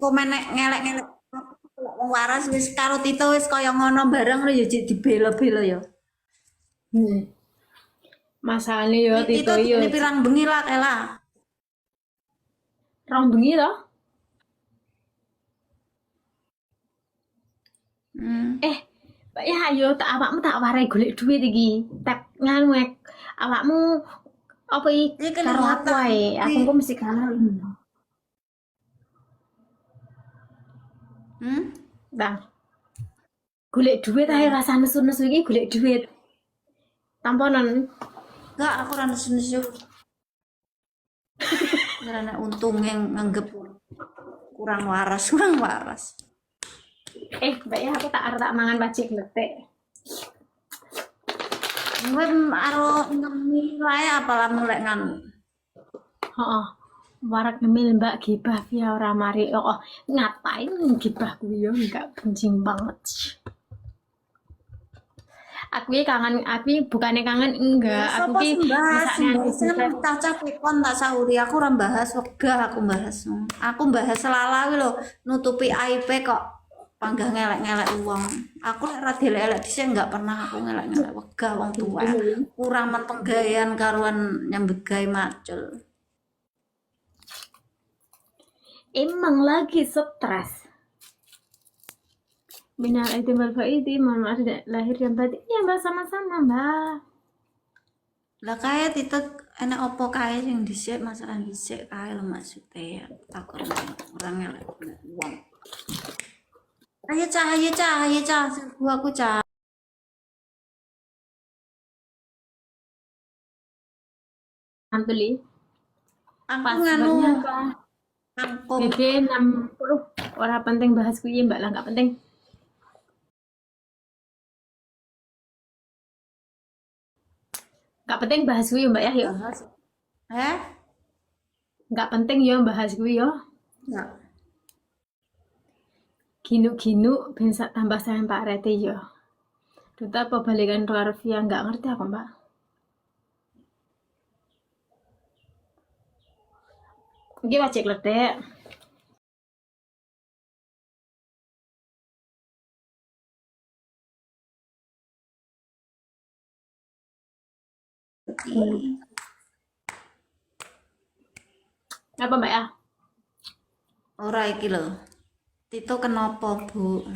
komen ngelek-ngelek wong waras wis karo Tito wis kaya ngono bareng lho ya jek dibela-bela ya. Hmm. Masalahnya yo Tito Tito yo ini pirang bengi lah kela. rong bengi loh. Hmm. Mbak ya ayo tak awakmu tak warai golek duit iki. Tak nganu awakmu apa iki Ini karo aku kelihatan wae. Aku tapi kok mesti kalah. hmm? Bang, golek duit ae Apa? rasa nesu-nesu iki golek duit. Tamponan. Enggak, aku ora nesu-nesu. Karena untung yang nganggep kurang waras, kurang waras. Mbak ya aku tak arep tak mangan pacik letek. Gue aro ngemi wae apalah mulai nganu. Heeh. Warak ngemil Mbak gibah via ora mari. Oh, ngapain gibah kuwi yo enggak kencing banget. Aku iki kangen, aku bukannya kangen enggak. Ya Aku sapa ki sembahas, misalnya sembahas kan cacah pikon tak sauri aku ora bahas wegah aku bahas. Aku bahas selalawi lho nutupi aib kok panggah ngelek-ngelek uang. Aku lek ra dilelek dhisik enggak pernah aku ngelek-ngelek wegah wong tuwa. Kurang mentenggayan karuan nyambut gawe macul. emang lagi stres. Minal aidin wal faidin, mohon maaf tidak lahir dan batin. Ya Mbak sama-sama Mbak. Lah kae titik enek opo kae sing dhisik masalah dhisik kae lho maksudnya takon orang ngelek uang. Ayo cah, serbu aku cah. Antuli. Aku nganu Passwordnya apa? angkung. BB 60. Orang penting bahas kuwi Mbak lah nggak penting. Nggak penting bahas kuwi Mbak ya yuk. Bahas. Eh? Nggak penting yo bahas kuwi yo. Enggak. Ginu-ginu bisa tambah sayang Pak Rete yo. Duta apa balikan karo Via nggak ngerti aku Mbak. Iki wajib ledek. Apa Mbak ya? Ora iki lho. Tito kenapa, Bu?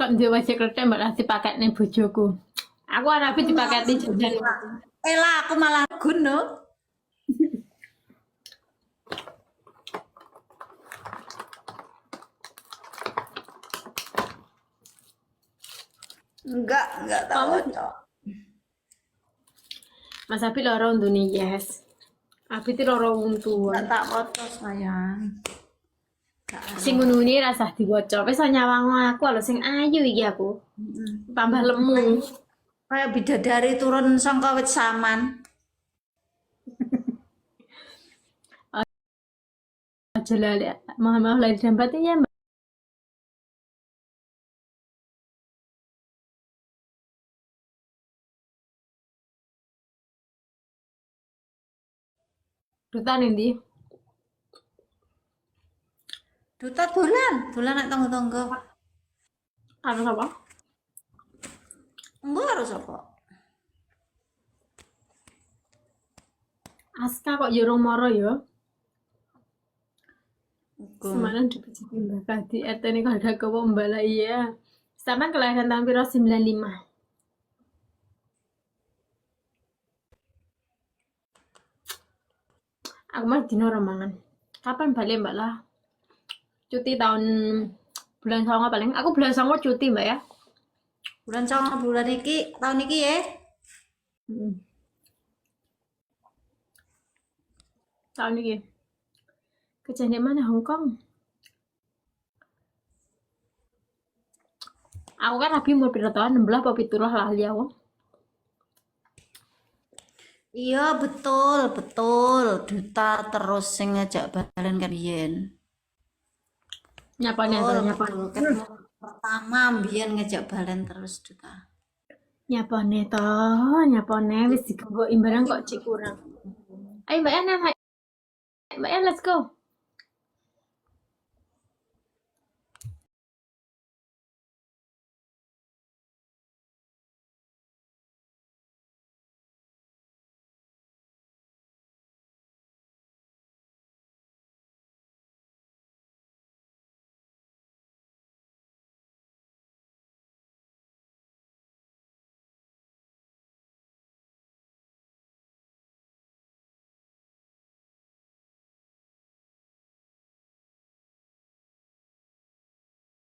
Kok dia wajib ledek Mbak lah dipaketne bojoku. Aku arabi dipaketi jajan. Ela aku malah guno. Enggak tahu, Kamu Cok. Mas Abi loro ndune yes. Abi ti loro wong tuwa. Enggak tak foto sayang. Enggak Sing ngono rasa diwaca. Wis nyawang aku lho sing ayu iki aku. Tambah lemu. kayak bidadari turun sangka wit saman. Aja lali. Mohon lahir dan batin ya Mbak. Duta ndi? Duta dolan nek tangga-tangga. Karo sapa? Engko harus apa? Aska kok yo rong moro yo. Hukum. Semalam dipijiti Mbak Kadi RT ini kalau ada kepo Mbak lah iya. Sama kelahiran tahun piro 95. Aku mah dino romangan. Kapan balik Mbak lah? Cuti tahun bulan songo paling. Aku bulan songo cuti Mbak ya. Bulan songo bulan iki tahun iki ya. Tahun ini. Kejadian mana Hong Kong? Aku kan lagi mau pindah tahun 16 apa 17 lali aku. Iya betul. Duta terus sing ngajak balen kan biyen. Nyapa nih Betul, nyapa. betul. Ketemu pertama biyen ngajak balen terus Duta. Nyapa nih toh, nyapa nih wis digenggo imbaran kok cik kurang. Ayo Mbak Ana, Mbak Ana let's go.